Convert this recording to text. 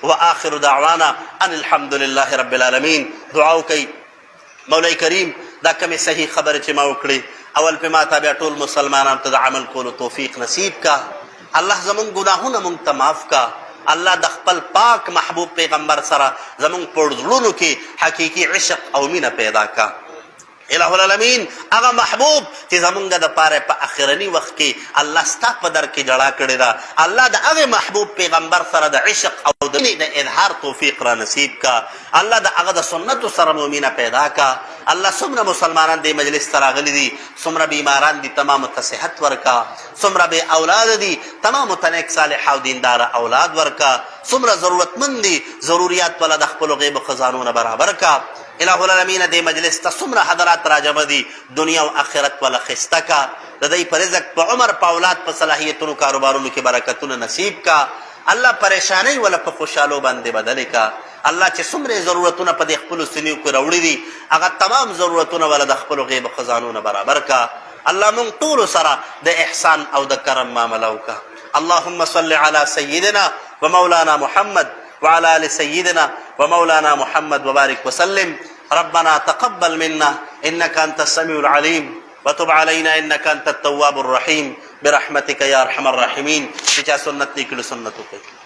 واخر دعوانا ان الحمد لله رب العالمین. دعا وکړئ مولای کریم دا کومې صحیح خبرې چې ما وکړې اول په ما تابع ټول مسلمانانو ته د عمل کولو توفیق نصیب کا. الله زمونږ ګناهونه مونږ ته معاف کا. الله د خپل پاک محبوب پیغمبر سره زمونږ په زړونو کې حقیقي عشق او مینه پیدا کا. الہ العالمین هغه محبوب چې زمونږ دپاره په اخرني وخت کې الله ستا په در کې جړا کړې ده، الله د هغې محبوب پیغمبر سره د عشق او د مینې د اظهار توفیق را نصیب کا. الله د هغه د سنتو سره مو مینه پیدا کا. الله څومره مسلمانان دې مجلس ته راغلي دي، څومره بیماران دي تمامو ته صحت ورکا، څومره بې اولاد دي تمامو ته نیک صالح او دینداره اولاد ورکا، څومره ضرورتمند دي ضروریات والا د خپلو غیبو خزانونه برابر کا. الہ العالمین دې مجلس ته څومره حضرات راجمع دي دنیا او آخرت والا خسته کا. د دوی په رزق په عمر په اولاد په صلاحیتونو کاروبارونو کې برکتونه نصیب کا. الله پریشانی ولا په خوشحالو باندې بدل کا. الله چې څومره ضرورتونه په دې خپلو سینو کې راوړي دي هغه تمام ضرورتونه ولا د خپلو غیب خزانونه برابر کا. الله مونږ ټولو سره د احسان او د کرم معامله وکړه. اللهم صل على سيدنا ومولانا محمد وعلى آل سيدنا ومولانا محمد وبارك وسلم. ربنا تقبل منا إنك أنت السميع العليم وتب علينا إنك أنت التواب الرحيم برحمتك يا أرحم الراحمين. چې چا سنت لیکلو سنت وکړي.